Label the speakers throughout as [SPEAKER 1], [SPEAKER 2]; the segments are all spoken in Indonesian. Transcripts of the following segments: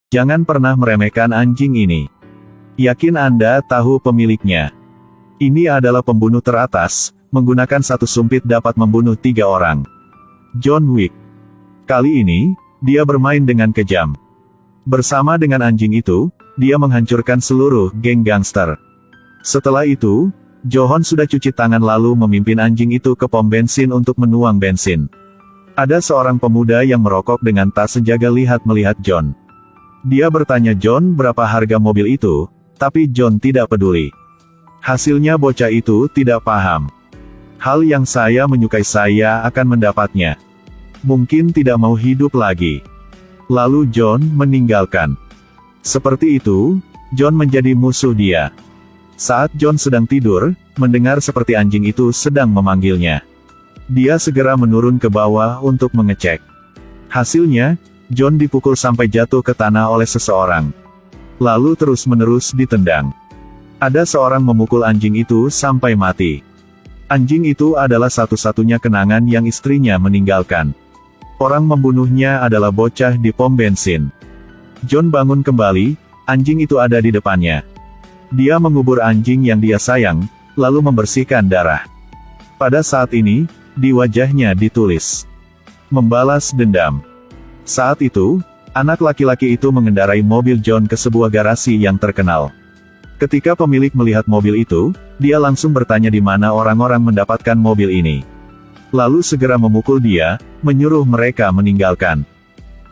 [SPEAKER 1] Jangan pernah meremehkan anjing ini. Yakin Anda tahu pemiliknya? Ini adalah pembunuh teratas, menggunakan satu sumpit dapat membunuh 3 orang. John Wick. Kali ini, dia bermain dengan kejam. Bersama dengan anjing itu, dia menghancurkan seluruh geng gangster. Setelah itu, Johan sudah cuci tangan lalu memimpin anjing itu ke pom bensin untuk menuang bensin. Ada seorang pemuda yang merokok dengan tak sengaja melihat John. Dia bertanya John berapa harga mobil itu, tapi John tidak peduli. Hasilnya bocah itu tidak paham. Hal yang saya menyukai saya akan mendapatnya. Mungkin tidak mau hidup lagi. Lalu John meninggalkan. Seperti itu, John menjadi musuh dia. Saat John sedang tidur, mendengar seperti anjing itu sedang memanggilnya. Dia segera menurun ke bawah untuk mengecek. Hasilnya, John dipukul sampai jatuh ke tanah oleh seseorang. Lalu terus-menerus ditendang. Ada seorang memukul anjing itu sampai mati. Anjing itu adalah satu-satunya kenangan yang istrinya meninggalkan. Orang membunuhnya adalah bocah di pom bensin. John bangun kembali, anjing itu ada di depannya. Dia mengubur anjing yang dia sayang, lalu membersihkan darah. Pada saat ini, di wajahnya ditulis, "Membalas dendam." Saat itu, anak laki-laki itu mengendarai mobil John ke sebuah garasi yang terkenal. Ketika pemilik melihat mobil itu, dia langsung bertanya di mana orang-orang mendapatkan mobil ini. Lalu segera memukul dia, menyuruh mereka meninggalkan.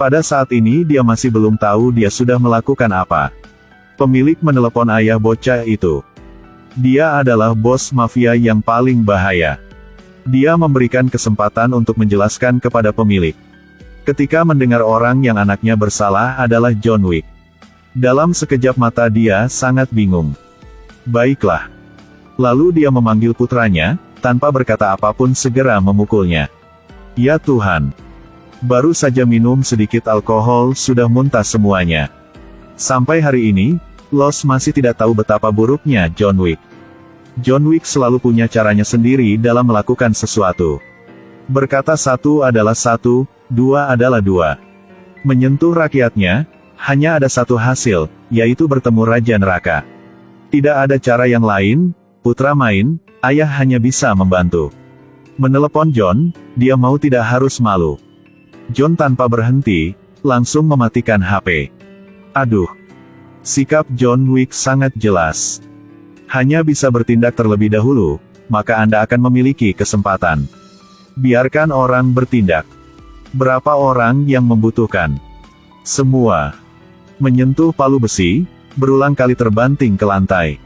[SPEAKER 1] Pada saat ini dia masih belum tahu dia sudah melakukan apa. Pemilik menelepon ayah bocah itu. Dia adalah bos mafia yang paling bahaya. Dia memberikan kesempatan untuk menjelaskan kepada pemilik. Ketika mendengar orang yang anaknya bersalah adalah John Wick. Dalam sekejap mata dia sangat bingung. Baiklah. Lalu dia memanggil putranya, tanpa berkata apapun segera memukulnya. Ya Tuhan. Baru saja minum sedikit alkohol sudah muntah semuanya. Sampai hari ini, Los masih tidak tahu betapa buruknya John Wick. John Wick selalu punya caranya sendiri dalam melakukan sesuatu. Berkata satu adalah satu, dua adalah dua. Menyentuh rakyatnya, hanya ada satu hasil, yaitu bertemu Raja Neraka. Tidak ada cara yang lain, putra main, ayah hanya bisa membantu. Menelepon John, dia mau tidak harus malu. John tanpa berhenti, langsung mematikan HP. Aduh. Sikap John Wick sangat jelas. Hanya bisa bertindak terlebih dahulu, maka Anda akan memiliki kesempatan. Biarkan orang bertindak. Berapa orang yang membutuhkan? Semua. Menyentuh palu besi, berulang kali terbanting ke lantai.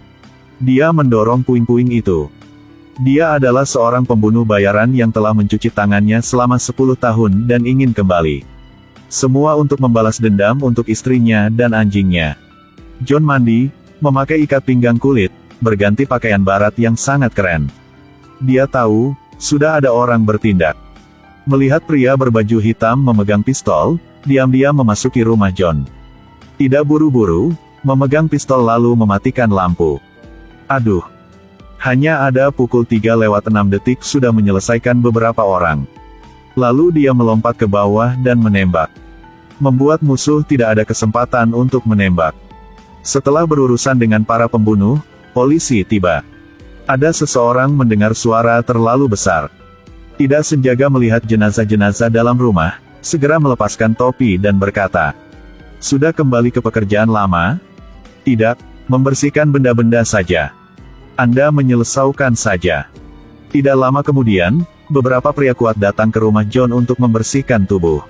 [SPEAKER 1] Dia mendorong puing-puing itu. Dia adalah seorang pembunuh bayaran yang telah mencuci tangannya selama 10 tahun dan ingin kembali. Semua untuk membalas dendam untuk istrinya dan anjingnya. John mandi, memakai ikat pinggang kulit, berganti pakaian barat yang sangat keren. Dia tahu, sudah ada orang bertindak. Melihat pria berbaju hitam memegang pistol, diam-diam memasuki rumah John. Tidak buru-buru, memegang pistol lalu mematikan lampu. Aduh. Hanya ada pukul 3:06 sudah menyelesaikan beberapa orang. Lalu dia melompat ke bawah dan menembak. Membuat musuh tidak ada kesempatan untuk menembak. Setelah berurusan dengan para pembunuh, polisi tiba. Ada seseorang mendengar suara terlalu besar. Tidak sengaja melihat jenazah-jenazah dalam rumah, segera melepaskan topi dan berkata, "Sudah kembali ke pekerjaan lama?" "Tidak, membersihkan benda-benda saja." "Anda menyelesaikan saja." Tidak lama kemudian, beberapa pria kuat datang ke rumah John untuk membersihkan tubuh.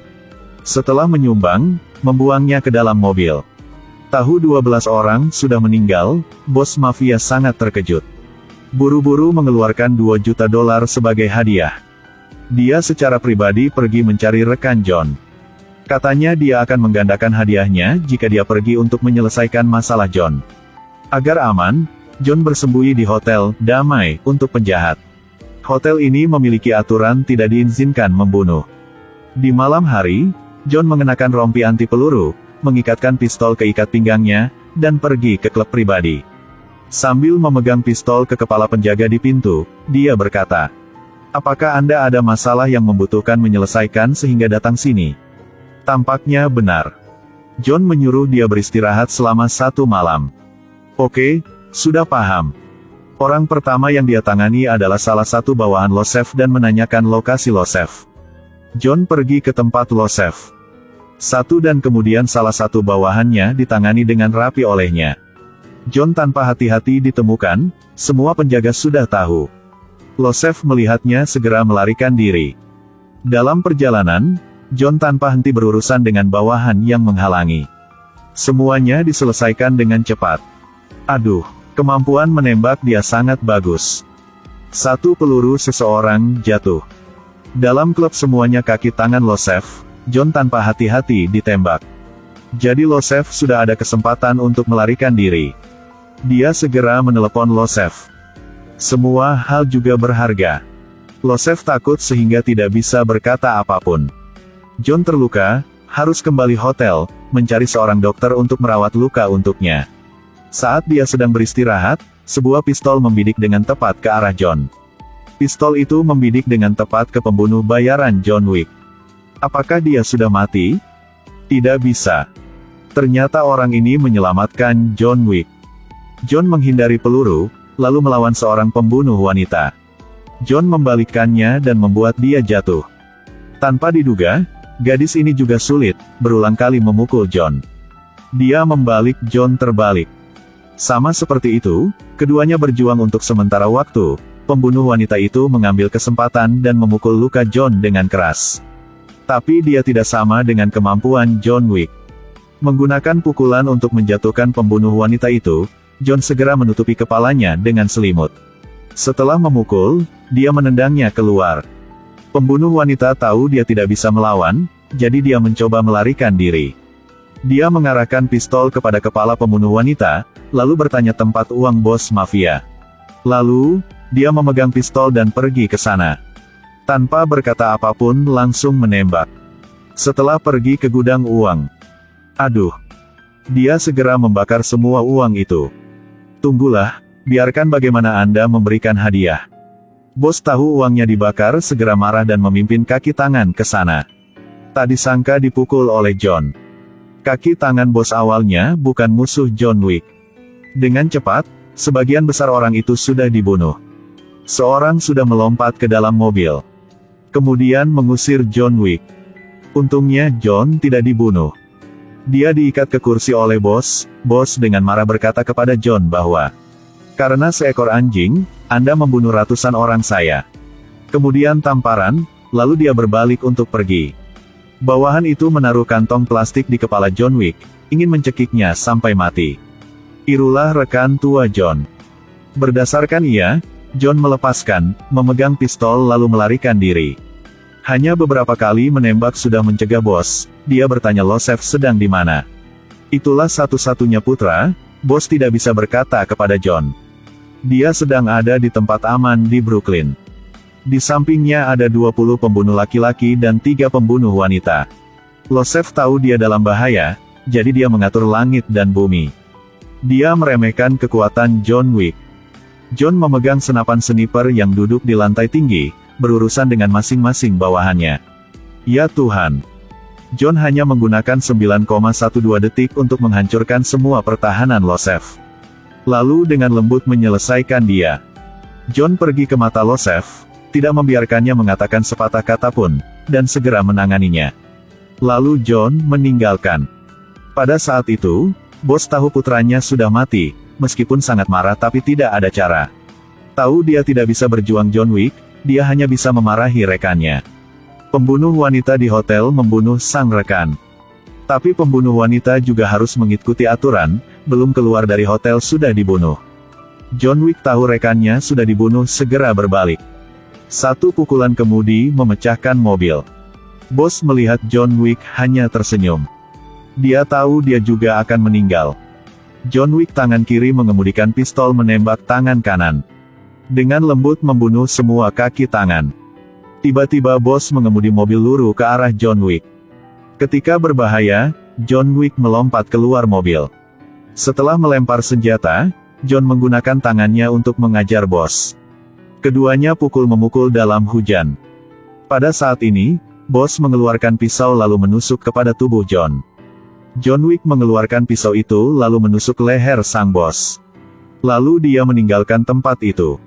[SPEAKER 1] Setelah menyumbang, membuangnya ke dalam mobil. Tahu 12 orang sudah meninggal, bos mafia sangat terkejut. Buru-buru mengeluarkan $2 juta sebagai hadiah. Dia secara pribadi pergi mencari rekan John. Katanya dia akan menggandakan hadiahnya jika dia pergi untuk menyelesaikan masalah John. Agar aman, John bersembunyi di hotel damai untuk penjahat. Hotel ini memiliki aturan tidak diizinkan membunuh. Di malam hari, John mengenakan rompi anti peluru, mengikatkan pistol ke ikat pinggangnya, dan pergi ke klub pribadi. Sambil memegang pistol ke kepala penjaga di pintu, dia berkata, "Apakah Anda ada masalah yang membutuhkan menyelesaikan sehingga datang sini?" Tampaknya benar. John menyuruh dia beristirahat selama 1 malam. Oke, sudah paham. Orang pertama yang dia tangani adalah salah satu bawahan Losef dan menanyakan lokasi Losef. John pergi ke tempat Losef. Dan kemudian salah satu bawahannya ditangani dengan rapi olehnya. John tanpa hati-hati ditemukan, semua penjaga sudah tahu. Losef melihatnya segera melarikan diri. Dalam perjalanan, John tanpa henti berurusan dengan bawahan yang menghalangi. Semuanya diselesaikan dengan cepat. Aduh, kemampuan menembak dia sangat bagus. 1 peluru seseorang jatuh. Dalam klub semuanya kaki tangan Losef, John tanpa hati-hati ditembak. Jadi Losef sudah ada kesempatan untuk melarikan diri. Dia segera menelepon Losef. Semua hal juga berharga. Losef takut sehingga tidak bisa berkata apapun. John terluka, harus kembali hotel, mencari seorang dokter untuk merawat luka untuknya. Saat dia sedang beristirahat, sebuah pistol membidik dengan tepat ke arah John. Pistol itu membidik dengan tepat ke pembunuh bayaran John Wick. Apakah dia sudah mati? Tidak bisa. Ternyata orang ini menyelamatkan John Wick. John menghindari peluru, lalu melawan seorang pembunuh wanita. John membalikkannya dan membuat dia jatuh. Tanpa diduga, gadis ini juga sulit, berulang kali memukul John. Dia membalik, John terbalik. Sama seperti itu, keduanya berjuang untuk sementara waktu. Pembunuh wanita itu mengambil kesempatan dan memukul luka John dengan keras. Tapi dia tidak sama dengan kemampuan John Wick. Menggunakan pukulan untuk menjatuhkan pembunuh wanita itu, John segera menutupi kepalanya dengan selimut. Setelah memukul, dia menendangnya keluar. Pembunuh wanita tahu dia tidak bisa melawan, jadi dia mencoba melarikan diri. Dia mengarahkan pistol kepada kepala pembunuh wanita, lalu bertanya tempat uang bos mafia. Lalu, dia memegang pistol dan pergi ke sana. Tanpa berkata apapun langsung menembak. Setelah pergi ke gudang uang. Aduh. Dia segera membakar semua uang itu. Tunggulah, biarkan bagaimana Anda memberikan hadiah. Bos tahu uangnya dibakar segera marah dan memimpin kaki tangan ke sana. Tak disangka dipukul oleh John. Kaki tangan bos awalnya bukan musuh John Wick. Dengan cepat, sebagian besar orang itu sudah dibunuh. Seorang sudah melompat ke dalam mobil. Kemudian mengusir John Wick. Untungnya John tidak dibunuh. Dia diikat ke kursi oleh bos dengan marah berkata kepada John bahwa, "Karena seekor anjing, Anda membunuh ratusan orang saya." Kemudian tamparan, lalu dia berbalik untuk pergi. Bawahan itu menaruh kantong plastik di kepala John Wick, ingin mencekiknya sampai mati. Irulah rekan tua John. Berdasarkan ia, John melepaskan, memegang pistol lalu melarikan diri. Hanya beberapa kali menembak sudah mencegah bos, dia bertanya Losef sedang di mana. Itulah satu-satunya putra, bos tidak bisa berkata kepada John. Dia sedang ada di tempat aman di Brooklyn. Di sampingnya ada 20 pembunuh laki-laki dan 3 pembunuh wanita. Losef tahu dia dalam bahaya, jadi dia mengatur langit dan bumi. Dia meremehkan kekuatan John Wick. John memegang senapan sniper yang duduk di lantai tinggi, berurusan dengan masing-masing bawahannya. Ya Tuhan! John hanya menggunakan 9,12 detik untuk menghancurkan semua pertahanan Losef. Lalu dengan lembut menyelesaikan dia. John pergi ke mata Losef, tidak membiarkannya mengatakan sepatah kata pun, dan segera menanganinya. Lalu John meninggalkan. Pada saat itu, bos tahu putranya sudah mati, meskipun sangat marah tapi tidak ada cara. Tahu dia tidak bisa berjuang John Wick, dia hanya bisa memarahi rekannya. Pembunuh wanita di hotel membunuh sang rekan. Tapi pembunuh wanita juga harus mengikuti aturan, belum keluar dari hotel sudah dibunuh. John Wick tahu rekannya sudah dibunuh segera berbalik. 1 pukulan kemudi memecahkan mobil. Bos melihat John Wick hanya tersenyum. Dia tahu dia juga akan meninggal. John Wick tangan kiri mengemudikan pistol menembak tangan kanan. Dengan lembut membunuh semua kaki tangan. Tiba-tiba bos mengemudi mobil luru ke arah John Wick. Ketika berbahaya, John Wick melompat keluar mobil. Setelah melempar senjata, John menggunakan tangannya untuk mengajar bos. Keduanya pukul-memukul dalam hujan. Pada saat ini, bos mengeluarkan pisau lalu menusuk kepada tubuh John. John Wick mengeluarkan pisau itu lalu menusuk leher sang bos. Lalu dia meninggalkan tempat itu.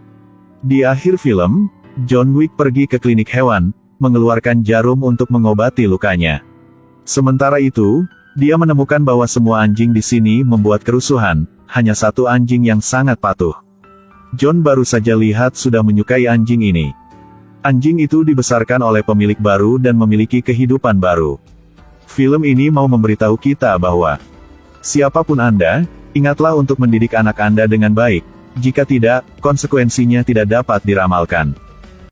[SPEAKER 1] Di akhir film, John Wick pergi ke klinik hewan, mengeluarkan jarum untuk mengobati lukanya. Sementara itu, dia menemukan bahwa semua anjing di sini membuat kerusuhan, hanya satu anjing yang sangat patuh. John baru saja lihat sudah menyukai anjing ini. Anjing itu dibesarkan oleh pemilik baru dan memiliki kehidupan baru. Film ini mau memberitahu kita bahwa, siapapun Anda, ingatlah untuk mendidik anak Anda dengan baik, jika tidak, konsekuensinya tidak dapat diramalkan.